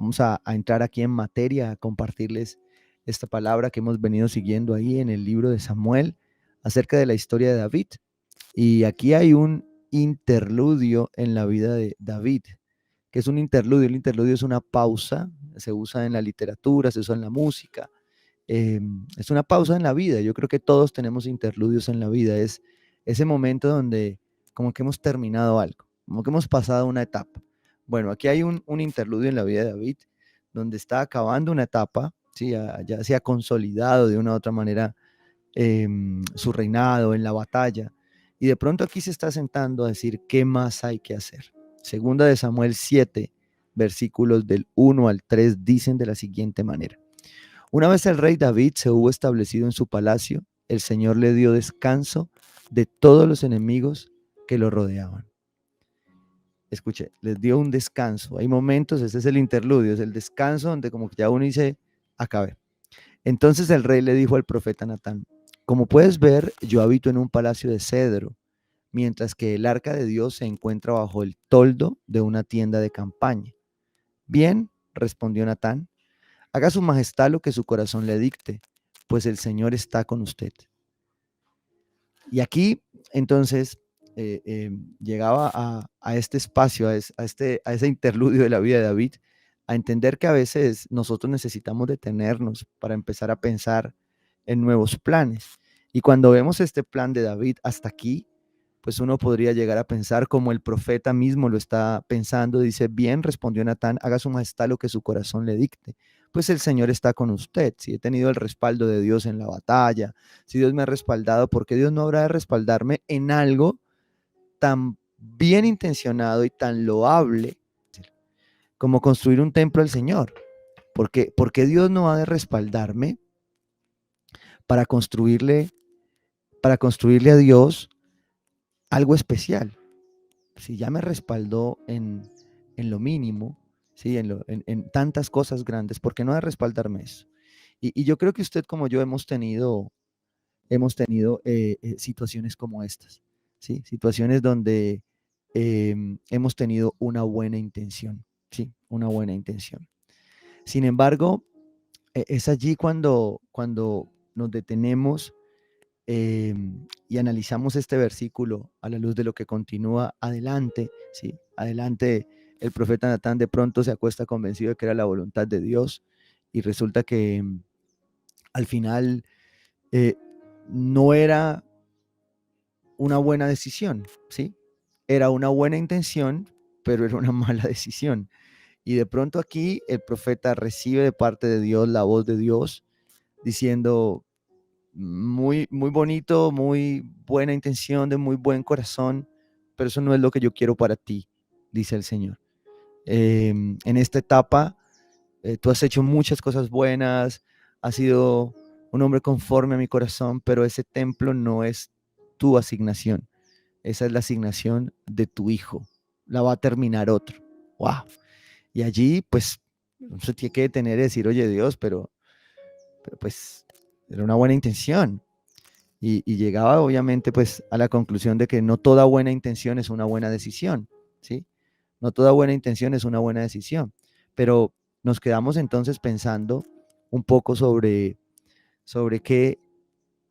Vamos a entrar aquí en materia, a compartirles esta palabra que hemos venido siguiendo ahí en el libro de Samuel acerca de la historia de David. Y aquí hay un interludio en la vida de David. ¿Qué es un interludio? El interludio es una pausa, se usa en la literatura, se usa en la música, es una pausa en la vida. Yo creo que todos tenemos interludios en la vida, es ese momento donde como que hemos terminado algo, como que hemos pasado una etapa. Bueno, aquí hay un interludio en la vida de David, donde está acabando una etapa, ¿sí? Ya se ha consolidado de una u otra manera su reinado en la batalla, y de pronto aquí se está sentando a decir qué más hay que hacer. Segunda de Samuel 7, versículos del 1 al 3 dicen de la siguiente manera: una vez el rey David se hubo establecido en su palacio, el Señor le dio descanso de todos los enemigos que lo rodeaban. Escuche, les dio un descanso. Hay momentos, ese es el interludio, es el descanso donde como que ya uno dice, acabé. Entonces el rey le dijo al profeta Natán: como puedes ver, yo habito en un palacio de cedro, mientras que el arca de Dios se encuentra bajo el toldo de una tienda de campaña. Bien, respondió Natán, haga su majestad lo que su corazón le dicte, pues el Señor está con usted. Y aquí, entonces, llegaba a este espacio, a ese interludio de la vida de David, a entender que a veces nosotros necesitamos detenernos para empezar a pensar en nuevos planes. Y cuando vemos este plan de David hasta aquí, pues uno podría llegar a pensar como el profeta mismo lo está pensando. Dice, bien, respondió Natán, haga su majestad lo que su corazón le dicte, pues el Señor está con usted. Si he tenido el respaldo de Dios en la batalla, si Dios me ha respaldado, ¿por qué Dios no habrá de respaldarme en algo tan bien intencionado y tan loable como construir un templo al Señor? ¿Por qué Dios no ha de respaldarme para construirle a Dios algo especial? Si ya me respaldó en lo mínimo, ¿sí? En tantas cosas grandes, ¿por qué no ha de respaldarme eso? Y yo creo que usted como yo hemos tenido situaciones como estas, ¿sí? Situaciones donde hemos tenido una buena intención, ¿sí? Una buena intención. Sin embargo, es allí cuando nos detenemos eh, y analizamos este versículo a la luz de lo que continúa adelante, ¿sí? Adelante, el profeta Natán de pronto se acuesta convencido de que era la voluntad de Dios y resulta que al final eh, no era una buena decisión, ¿sí? Era una buena intención, pero era una mala decisión. Y de pronto aquí el profeta recibe de parte de Dios la voz de Dios diciendo, muy, muy bonito, muy buena intención, de muy buen corazón, pero eso no es lo que yo quiero para ti, dice el Señor. En esta etapa, tú has hecho muchas cosas buenas, has sido un hombre conforme a mi corazón, pero ese templo no es tu asignación. Esa es la asignación de tu hijo. La va a terminar otro. ¡Wow! Y allí, pues, se tiene que detener y decir, oye Dios, pero pues, era una buena intención. Y llegaba obviamente pues a la conclusión de que no toda buena intención es una buena decisión, ¿sí? No toda buena intención es una buena decisión. Pero nos quedamos entonces pensando un poco sobre qué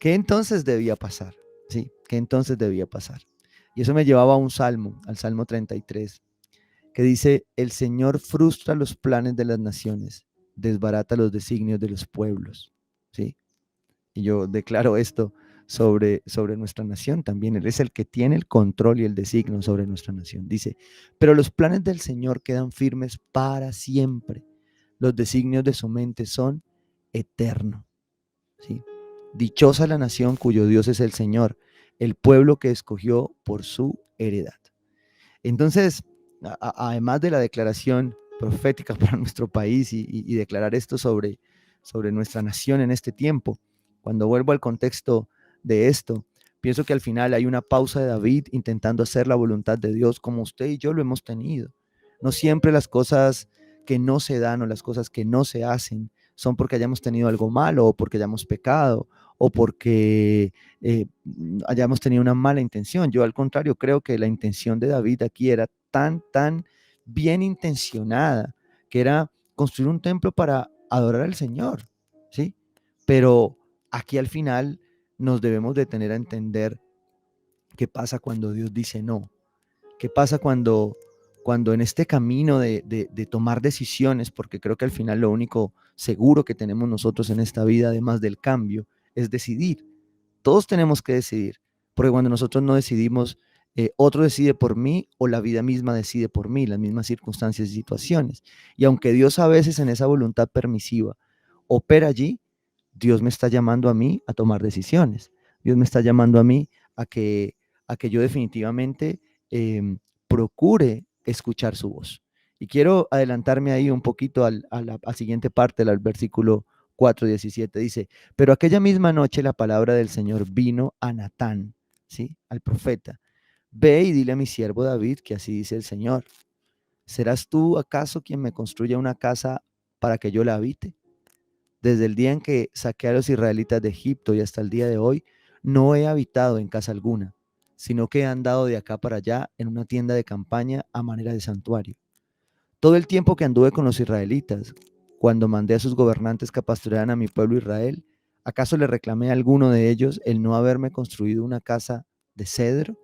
entonces debía pasar, ¿sí? ¿Qué entonces debía pasar? Y eso me llevaba a un salmo, al Salmo 33, que dice, el Señor frustra los planes de las naciones, desbarata los designios de los pueblos, ¿sí? Y yo declaro esto sobre nuestra nación también. Él es el que tiene el control y el designio sobre nuestra nación. Dice, pero los planes del Señor quedan firmes para siempre. Los designios de su mente son eternos, ¿sí? Dichosa la nación cuyo Dios es el Señor, el pueblo que escogió por su heredad. Entonces, además de la declaración profética para nuestro país y declarar esto sobre nuestra nación en este tiempo, cuando vuelvo al contexto de esto, pienso que al final hay una pausa de David intentando hacer la voluntad de Dios como usted y yo lo hemos tenido. No siempre las cosas que no se dan o las cosas que no se hacen son porque hayamos tenido algo malo o porque hayamos pecado o porque hayamos tenido una mala intención. Yo al contrario creo que la intención de David aquí era tan bien intencionada, que era construir un templo para adorar al Señor, ¿sí? Pero aquí al final nos debemos detener a entender qué pasa cuando Dios dice no. ¿Qué pasa cuando en este camino de tomar decisiones, porque creo que al final lo único seguro que tenemos nosotros en esta vida, además del cambio, es decidir? Todos tenemos que decidir, porque cuando nosotros no decidimos, otro decide por mí o la vida misma decide por mí, las mismas circunstancias y situaciones. Y aunque Dios a veces en esa voluntad permisiva opera allí, Dios me está llamando a mí a tomar decisiones. Dios me está llamando a mí a que yo definitivamente procure escuchar su voz. Y quiero adelantarme ahí un poquito a siguiente parte del versículo 4:17. Dice, pero aquella misma noche la palabra del Señor vino a Natán, ¿sí? Al profeta. Ve y dile a mi siervo David que así dice el Señor. ¿Serás tú acaso quien me construya una casa para que yo la habite? Desde el día en que saqué a los israelitas de Egipto y hasta el día de hoy, no he habitado en casa alguna, sino que he andado de acá para allá en una tienda de campaña a manera de santuario. Todo el tiempo que anduve con los israelitas, cuando mandé a sus gobernantes que pastorearan a mi pueblo Israel, ¿acaso le reclamé a alguno de ellos el no haberme construido una casa de cedro?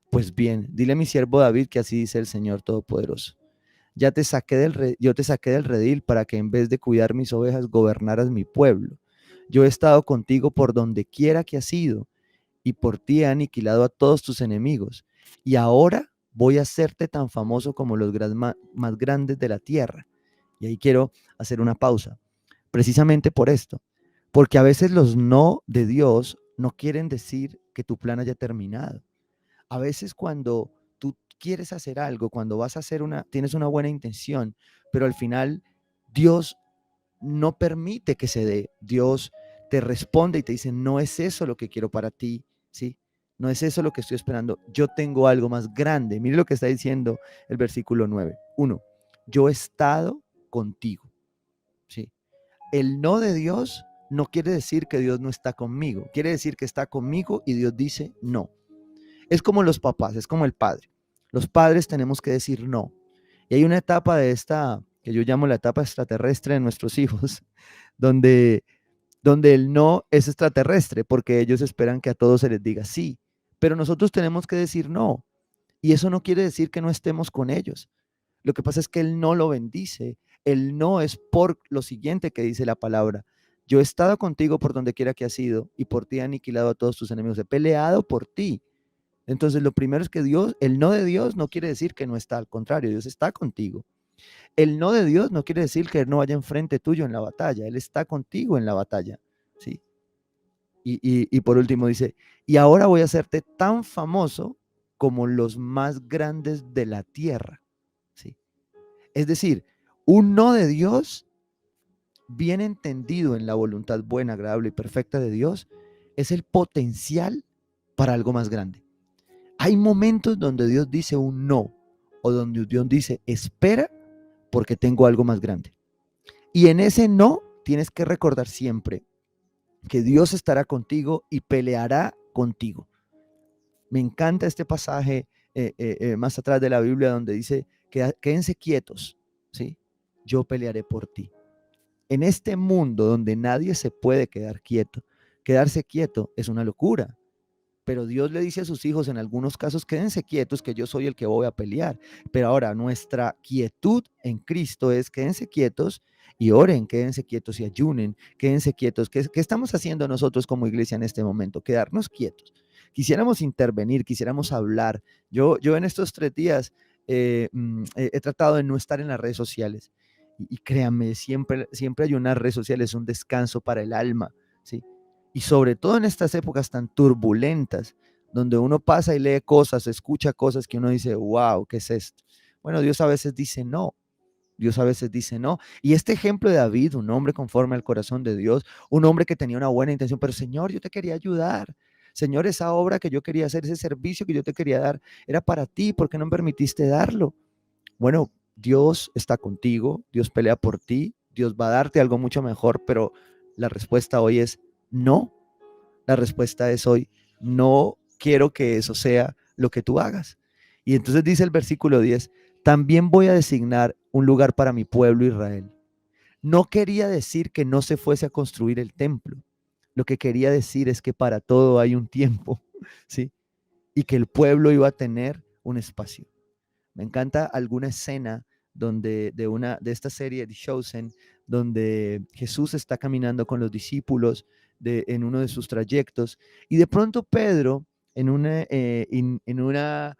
Pues bien, dile a mi siervo David que así dice el Señor Todopoderoso. Yo te saqué del redil para que en vez de cuidar mis ovejas gobernaras mi pueblo. Yo he estado contigo por donde quiera que has ido y por ti he aniquilado a todos tus enemigos. Y ahora voy a hacerte tan famoso como los más grandes de la tierra. Y ahí quiero hacer una pausa, precisamente por esto, porque a veces los no de Dios no quieren decir que tu plan haya terminado. A veces cuando tú quieres hacer algo, cuando vas a hacer tienes una buena intención, pero al final Dios no permite que se dé. Dios te responde y te dice, no es eso lo que quiero para ti, ¿sí? No es eso lo que estoy esperando. Yo tengo algo más grande. Mire lo que está diciendo el versículo 9. 1. Yo he estado contigo, ¿sí? El no de Dios no quiere decir que Dios no está conmigo. Quiere decir que está conmigo y Dios dice no. Es como los papás, es como el padre. Los padres tenemos que decir no. Y hay una etapa de esta, que yo llamo la etapa extraterrestre de nuestros hijos, donde, donde el no es extraterrestre, porque ellos esperan que a todos se les diga sí. Pero nosotros tenemos que decir no. Y eso no quiere decir que no estemos con ellos. Lo que pasa es que Él no lo bendice. El no es por lo siguiente que dice la palabra. Yo he estado contigo por donde quiera que has ido y por ti he aniquilado a todos tus enemigos. He peleado por ti. Entonces, lo primero es que Dios, el no de Dios no quiere decir que no está, al contrario, Dios está contigo. El no de Dios no quiere decir que Él no vaya enfrente tuyo en la batalla, Él está contigo en la batalla, ¿sí? Y por último dice, y ahora voy a hacerte tan famoso como los más grandes de la tierra, ¿sí? Es decir, un no de Dios, bien entendido en la voluntad buena, agradable y perfecta de Dios, es el potencial para algo más grande. Hay momentos donde Dios dice un no o donde Dios dice espera porque tengo algo más grande. Y en ese no tienes que recordar siempre que Dios estará contigo y peleará contigo. Me encanta este pasaje más atrás de la Biblia donde dice quédense quietos, ¿sí? Yo pelearé por ti. En este mundo donde nadie se puede quedar quieto, quedarse quieto es una locura. Pero Dios le dice a sus hijos en algunos casos, quédense quietos que yo soy el que voy a pelear. Pero ahora nuestra quietud en Cristo es quédense quietos y oren, quédense quietos y ayunen, quédense quietos. ¿Qué estamos haciendo nosotros como iglesia en este momento? Quedarnos quietos. Quisiéramos intervenir, quisiéramos hablar. Yo en estos 3 días he tratado de no estar en las redes sociales. Y créanme, siempre ayunar redes sociales es un descanso para el alma, ¿sí? Y sobre todo en estas épocas tan turbulentas, donde uno pasa y lee cosas, escucha cosas que uno dice, wow, ¿qué es esto? Bueno, Dios a veces dice no. Dios a veces dice no. Y este ejemplo de David, un hombre conforme al corazón de Dios, un hombre que tenía una buena intención, pero Señor, yo te quería ayudar. Señor, esa obra que yo quería hacer, ese servicio que yo te quería dar, era para ti. ¿Por qué no me permitiste darlo? Bueno, Dios está contigo, Dios pelea por ti, Dios va a darte algo mucho mejor, pero la respuesta hoy es no. La respuesta es hoy, no quiero que eso sea lo que tú hagas. Y entonces dice el versículo 10, también voy a designar un lugar para mi pueblo Israel. no quería decir que no se fuese a construir el templo. Lo que quería decir es que para todo hay un tiempo, ¿sí? Y que el pueblo iba a tener un espacio. Me encanta alguna escena donde de esta serie The Chosen, donde Jesús está caminando con los discípulos en uno de sus trayectos y de pronto Pedro en una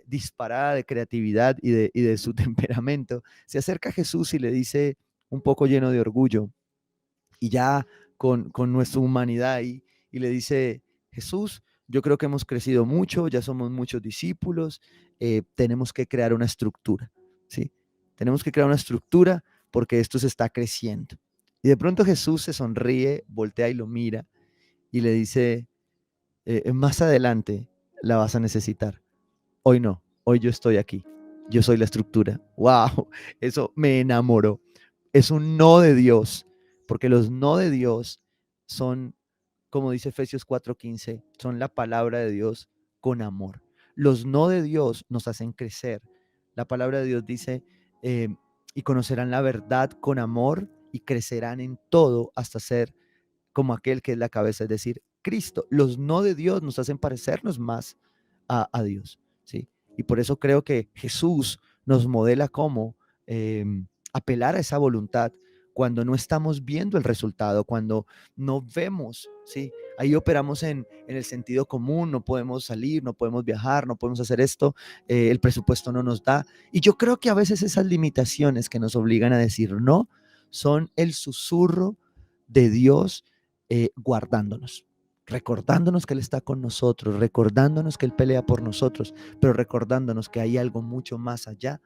disparada de creatividad y de su temperamento se acerca a Jesús y le dice, un poco lleno de orgullo y ya con nuestra humanidad y le dice, Jesús, yo creo que hemos crecido mucho, ya somos muchos discípulos, tenemos que crear una estructura, ¿sí? Tenemos que crear una estructura porque esto se está creciendo. Y de pronto Jesús se sonríe, voltea y lo mira y le dice, más adelante la vas a necesitar. Hoy no, hoy yo estoy aquí. Yo soy la estructura. ¡Wow! Eso me enamoró. Es un no de Dios, porque los no de Dios son, como dice Efesios 4:15, son la palabra de Dios con amor. Los no de Dios nos hacen crecer. La palabra de Dios dice, eh, y conocerán la verdad con amor y crecerán en todo hasta ser como aquel que es la cabeza, es decir, Cristo. Los no de Dios nos hacen parecernos más a Dios, ¿sí? Y por eso creo que Jesús nos modela cómo apelar a esa voluntad cuando no estamos viendo el resultado, cuando no vemos, ¿sí? Ahí operamos en el sentido común, no podemos salir, no podemos viajar, no podemos hacer esto, el presupuesto no nos da. Y yo creo que a veces esas limitaciones que nos obligan a decir no son el susurro de Dios guardándonos, recordándonos que Él está con nosotros, recordándonos que Él pelea por nosotros, pero recordándonos que hay algo mucho más allá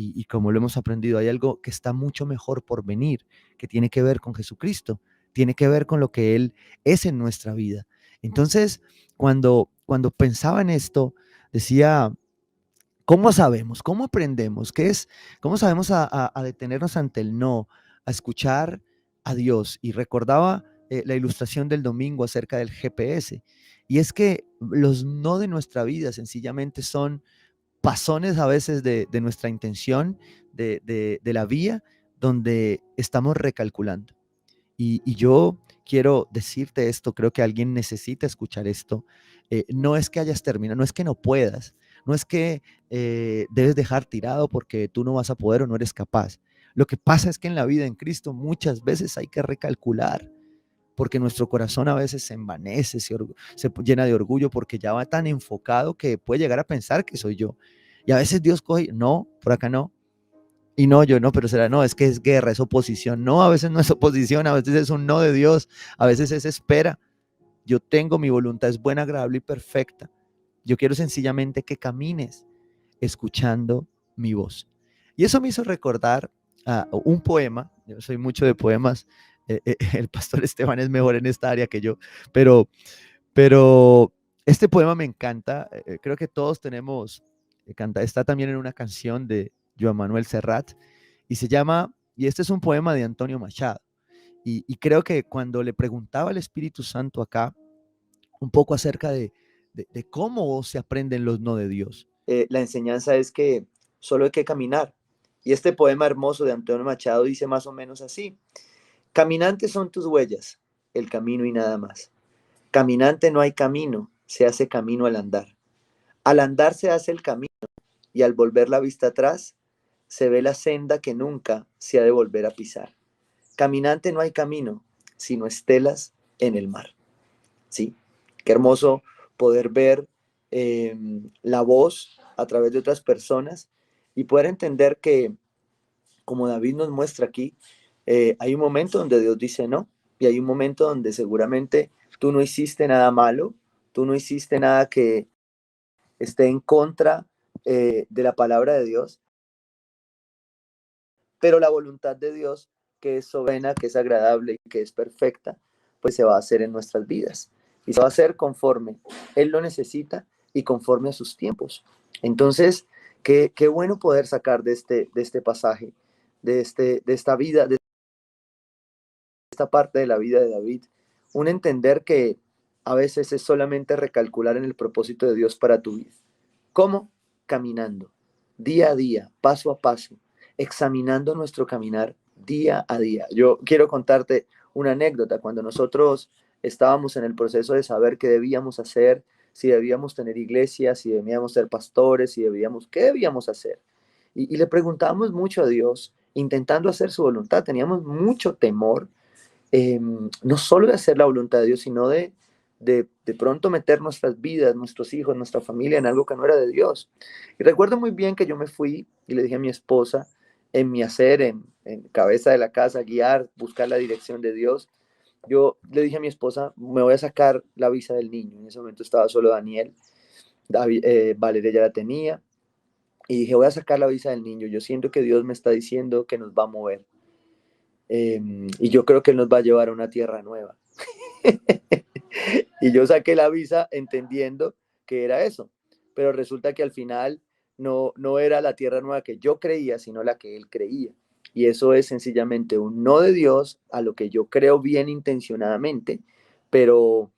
y como lo hemos aprendido, hay algo que está mucho mejor por venir, que tiene que ver con Jesucristo, tiene que ver con lo que Él es en nuestra vida. Entonces, cuando pensaba en esto, decía, ¿cómo sabemos? ¿Cómo aprendemos? ¿Qué es? ¿Cómo sabemos a detenernos ante el no, a escuchar a Dios? Y recordaba la ilustración del domingo acerca del GPS. Y es que los no de nuestra vida sencillamente son pasones a veces de nuestra intención, de la vía, donde estamos recalculando. Y yo quiero decirte esto, creo que alguien necesita escuchar esto. No es que hayas terminado, no es que no puedas, no es que debes dejar tirado porque tú no vas a poder o no eres capaz. Lo que pasa es que en la vida en Cristo muchas veces hay que recalcular, porque nuestro corazón a veces se envanece, se llena de orgullo porque ya va tan enfocado que puede llegar a pensar que soy yo. Y a veces Dios coge, no, por acá no, y no, yo no, pero será, no, es que es guerra, es oposición. No, a veces no es oposición, a veces es un no de Dios, a veces es espera. Yo tengo mi voluntad, es buena, agradable y perfecta. Yo quiero sencillamente que camines escuchando mi voz. Y eso me hizo recordar un poema. Yo soy mucho de poemas. El pastor Esteban es mejor en esta área que yo, pero este poema me encanta. Creo que todos tenemos, está también en una canción de Joan Manuel Serrat y se llama, y este es un poema de Antonio Machado. Y creo que cuando le preguntaba al Espíritu Santo acá un poco acerca de cómo se aprenden los no de Dios, la enseñanza es que solo hay que caminar. Y este poema hermoso de Antonio Machado dice más o menos así: caminantes son tus huellas, el camino y nada más. Caminante no hay camino, se hace camino al andar. Al andar se hace el camino y al volver la vista atrás se ve la senda que nunca se ha de volver a pisar. Caminante no hay camino, sino estelas en el mar. ¿Sí? Qué hermoso poder ver la voz a través de otras personas y poder entender que, como David nos muestra aquí, hay un momento donde Dios dice no y hay un momento donde seguramente tú no hiciste nada malo, tú no hiciste nada que esté en contra de la palabra de Dios, pero la voluntad de Dios, que es soberana, que es agradable y que es perfecta, pues se va a hacer en nuestras vidas. Y se va a hacer conforme Él lo necesita y conforme a sus tiempos. Entonces, qué bueno poder sacar de este pasaje, de esta vida, de esta parte de la vida de David, un entender que a veces es solamente recalcular en el propósito de Dios para tu vida. ¿Cómo? Caminando, día a día, paso a paso, examinando nuestro caminar día a día. Yo quiero contarte una anécdota. Cuando nosotros estábamos en el proceso de saber qué debíamos hacer, si debíamos tener iglesia, si debíamos ser pastores, qué debíamos hacer. Y le preguntábamos mucho a Dios, intentando hacer su voluntad. Teníamos mucho temor, no solo de hacer la voluntad de Dios, sino de pronto meter nuestras vidas, nuestros hijos, nuestra familia en algo que no era de Dios. Y recuerdo muy bien que yo me fui y le dije a mi esposa, en mi hacer, en cabeza de la casa, guiar, buscar la dirección de Dios, yo le dije a mi esposa, me voy a sacar la visa del niño. En ese momento estaba solo Daniel, Valeria ya la tenía, y dije, voy a sacar la visa del niño. Yo siento que Dios me está diciendo que nos va a mover. Y yo creo que Él nos va a llevar a una tierra nueva. Y yo saqué la visa entendiendo que era eso. Pero resulta que al final no era la tierra nueva que yo creía, sino la que Él creía. Y eso es sencillamente un no de Dios a lo que yo creo bien intencionadamente, pero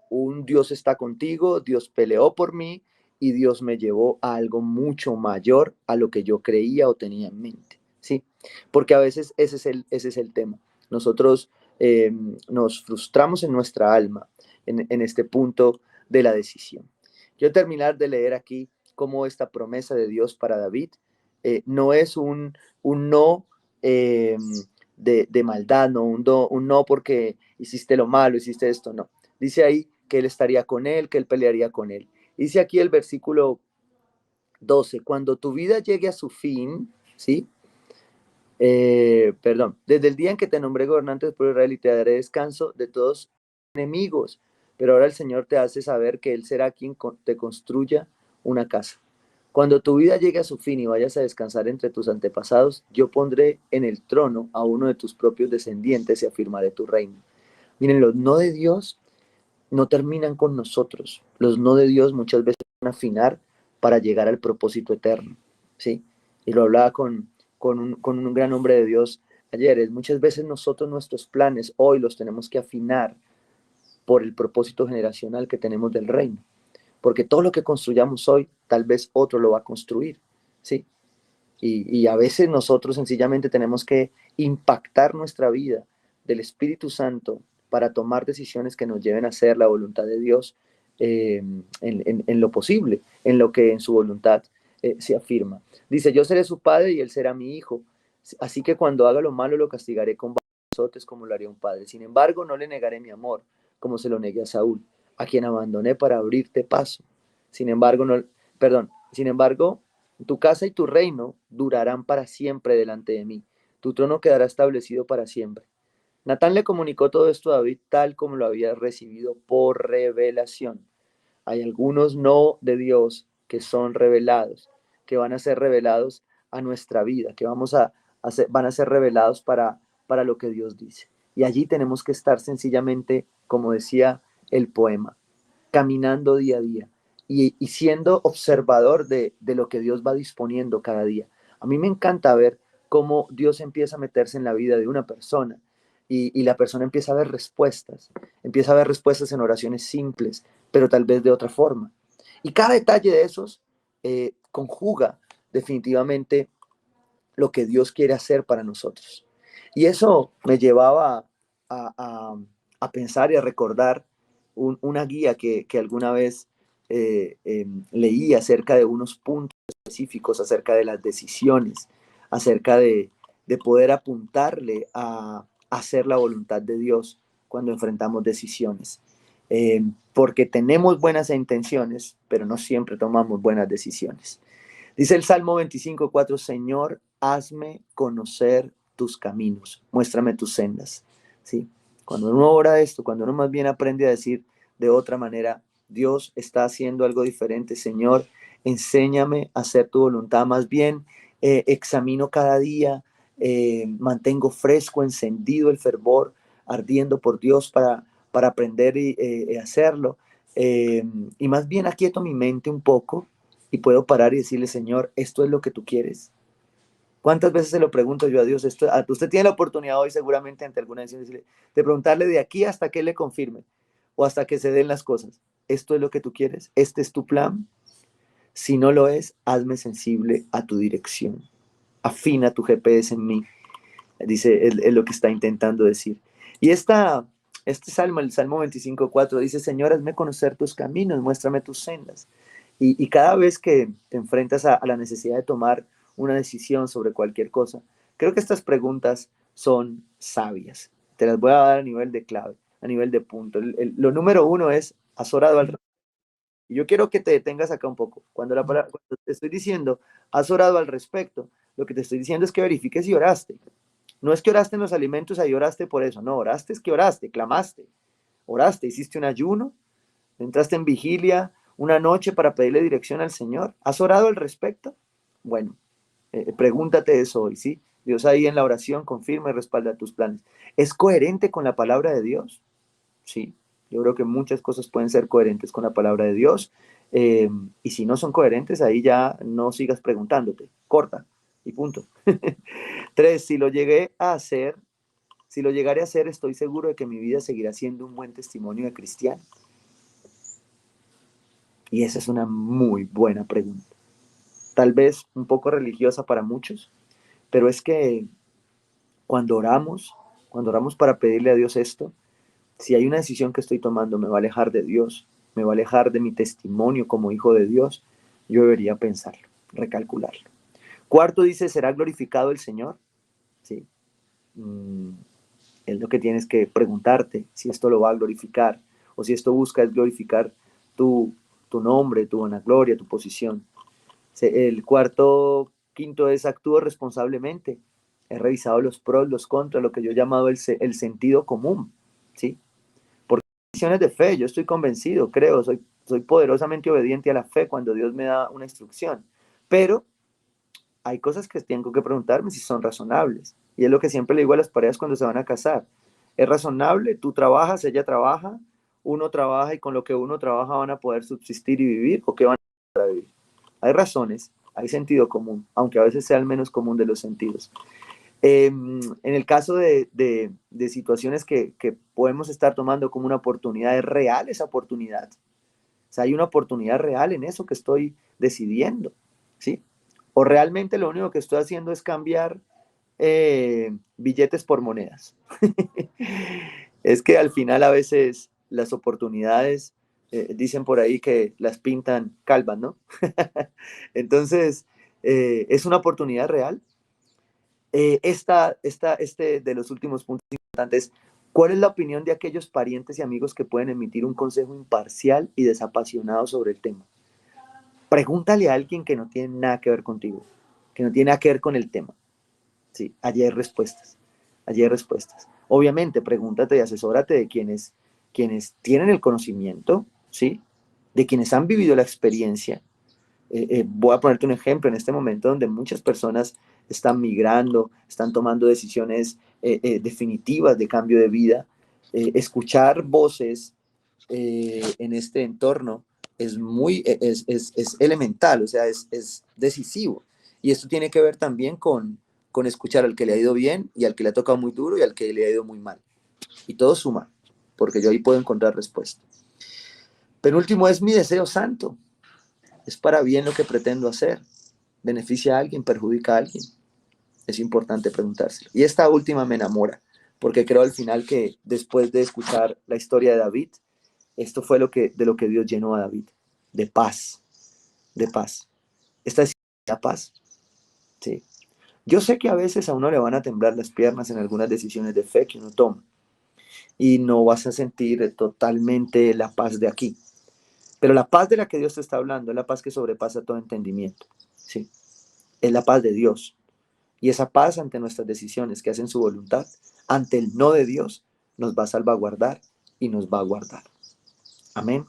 un Dios está contigo, Dios peleó por mí y Dios me llevó a algo mucho mayor a lo que yo creía o tenía en mente, ¿sí? Porque a veces ese es el tema. Nosotros nos frustramos en nuestra alma en este punto de la decisión. Yo terminar de leer aquí cómo esta promesa de Dios para David no es un no eh, de maldad, no un no porque hiciste lo malo, hiciste esto, no. Dice ahí que Él estaría con él, que Él pelearía con él. Dice aquí el versículo 12, cuando tu vida llegue a su fin, ¿sí? Perdón, desde el día en que te nombré gobernante del pueblo de Israel y te daré descanso de todos enemigos, pero ahora el Señor te hace saber que Él será quien te construya una casa. Cuando tu vida llegue a su fin y vayas a descansar entre tus antepasados, yo pondré en el trono a uno de tus propios descendientes y afirmaré tu reino. Miren, los no de Dios no terminan con nosotros. Los no de Dios muchas veces van a afinar para llegar al propósito eterno, ¿sí? Y lo hablaba con un gran hombre de Dios ayer. Es muchas veces nosotros nuestros planes hoy los tenemos que afinar por el propósito generacional que tenemos del reino. Porque todo lo que construyamos hoy, tal vez otro lo va a construir, ¿sí? Y a veces nosotros sencillamente tenemos que impactar nuestra vida del Espíritu Santo para tomar decisiones que nos lleven a hacer la voluntad de Dios en lo posible, en lo que en su voluntad se afirma. Dice, yo seré su padre y él será mi hijo. Así que cuando haga lo malo lo castigaré con azotes como lo haría un padre. Sin embargo, no le negaré mi amor, como se lo negué a Saúl, a quien abandoné para abrirte paso. Sin embargo, no, perdón, sin embargo, tu casa y tu reino durarán para siempre delante de mí. Tu trono quedará establecido para siempre. Natán le comunicó todo esto a David tal como lo había recibido por revelación. Hay algunos no de Dios que son revelados, que van a ser revelados a nuestra vida, que van a ser revelados para lo que Dios dice. Y allí tenemos que estar sencillamente, como decía el poema, caminando día a día y siendo observador de lo que Dios va disponiendo cada día. A mí me encanta ver cómo Dios empieza a meterse en la vida de una persona y la persona empieza a ver respuestas en oraciones simples, pero tal vez de otra forma. Y cada detalle de esos conjuga definitivamente lo que Dios quiere hacer para nosotros. Y eso me llevaba a pensar y a recordar una guía que alguna vez leí acerca de unos puntos específicos, acerca de las decisiones, acerca de poder apuntarle a hacer la voluntad de Dios cuando enfrentamos decisiones. Porque tenemos buenas intenciones, pero no siempre tomamos buenas decisiones. Dice el Salmo 25:4, Señor, hazme conocer tus caminos, muéstrame tus sendas. ¿Sí? Cuando uno ora esto, cuando uno más bien aprende a decir de otra manera, Dios está haciendo algo diferente, Señor, enséñame a hacer tu voluntad, más bien examino cada día, mantengo fresco, encendido el fervor, ardiendo por Dios para aprender y hacerlo. Y más bien aquieto mi mente un poco y puedo parar y decirle, Señor, ¿esto es lo que tú quieres? ¿Cuántas veces se lo pregunto yo a Dios? Usted tiene la oportunidad hoy seguramente ante alguna decisión de preguntarle de aquí hasta que Él le confirme o hasta que se den las cosas. ¿Esto es lo que tú quieres? ¿Este es tu plan? Si no lo es, hazme sensible a tu dirección. Afina tu GPS en mí. dice, es lo que está intentando decir. Y este salmo, el Salmo 25:4, dice, Señor, hazme conocer tus caminos, muéstrame tus sendas. Y cada vez que te enfrentas a la necesidad de tomar una decisión sobre cualquier cosa, creo que estas preguntas son sabias. Te las voy a dar a nivel de clave, a nivel de punto. Lo número uno es, ¿has orado al respecto? Y yo quiero que te detengas acá un poco. Cuando te estoy diciendo, ¿has orado al respecto? Lo que te estoy diciendo es que verifiques si oraste. No es que oraste en los alimentos, ahí oraste por eso. No, oraste es que oraste, clamaste. Oraste, hiciste un ayuno, entraste en vigilia una noche para pedirle dirección al Señor. ¿Has orado al respecto? Bueno, pregúntate eso hoy, ¿sí? Dios ahí en la oración confirma y respalda tus planes. ¿Es coherente con la palabra de Dios? Sí, yo creo que muchas cosas pueden ser coherentes con la palabra de Dios. Y si no son coherentes, ahí ya no sigas preguntándote. Corta y punto. Tres, si lo llegaré a hacer, estoy seguro de que mi vida seguirá siendo un buen testimonio de cristiano. Y esa es una muy buena pregunta. Tal vez un poco religiosa para muchos, pero es que cuando oramos, cuando oramos para pedirle a Dios esto, si hay una decisión que estoy tomando me va a alejar de Dios, me va a alejar de mi testimonio como hijo de Dios, yo debería pensarlo, recalcularlo. Cuarto dice, ¿será glorificado el Señor? Sí. Es lo que tienes que preguntarte, si esto lo va a glorificar, o si esto busca es glorificar tu, tu nombre, tu vanagloria, tu posición. El quinto es actúo responsablemente. He revisado los pros, los contras, lo que yo he llamado el sentido común, ¿sí? Porque hay decisiones de fe, yo estoy convencido, creo, soy poderosamente obediente a la fe cuando Dios me da una instrucción, pero hay cosas que tengo que preguntarme si son razonables. Y es lo que siempre le digo a las parejas cuando se van a casar. ¿Es razonable? Tú trabajas, ella trabaja, uno trabaja y con lo que uno trabaja van a poder subsistir y vivir o qué van a vivir. Hay razones, hay sentido común, aunque a veces sea el menos común de los sentidos. En el caso de situaciones que podemos estar tomando como una oportunidad, ¿es real esa oportunidad? O sea, hay una oportunidad real en eso que estoy decidiendo, ¿sí? O realmente lo único que estoy haciendo es cambiar billetes por monedas. Es que al final a veces las oportunidades dicen por ahí que las pintan calvas, ¿no? Entonces, es una oportunidad real. Este de los últimos puntos importantes, ¿cuál es la opinión de aquellos parientes y amigos que pueden emitir un consejo imparcial y desapasionado sobre el tema? Pregúntale a alguien que no tiene nada que ver contigo, que no tiene nada que ver con el tema. Sí, allí hay respuestas. Allí hay respuestas. Obviamente, pregúntate y asesórate de quienes tienen el conocimiento, ¿sí? De quienes han vivido la experiencia. Voy a ponerte un ejemplo en este momento donde muchas personas están migrando, están tomando decisiones definitivas de cambio de vida. Escuchar voces en este entorno es elemental, o sea, es decisivo. Y esto tiene que ver también con escuchar al que le ha ido bien y al que le ha tocado muy duro y al que le ha ido muy mal. Y todo suma, porque yo ahí puedo encontrar respuesta. Penúltimo es mi deseo santo. ¿Es para bien lo que pretendo hacer? ¿Beneficia a alguien? ¿Perjudica a alguien? Es importante preguntárselo. Y esta última me enamora, porque creo al final que después de escuchar la historia de David, esto fue de lo que Dios llenó a David, de paz, de paz. Esta es la paz. Sí. Yo sé que a veces a uno le van a temblar las piernas en algunas decisiones de fe que uno toma y no vas a sentir totalmente la paz de aquí. Pero la paz de la que Dios te está hablando es la paz que sobrepasa todo entendimiento. Sí. Es la paz de Dios. Y esa paz ante nuestras decisiones que hacen su voluntad, ante el no de Dios, nos va a salvaguardar y nos va a guardar. Amén.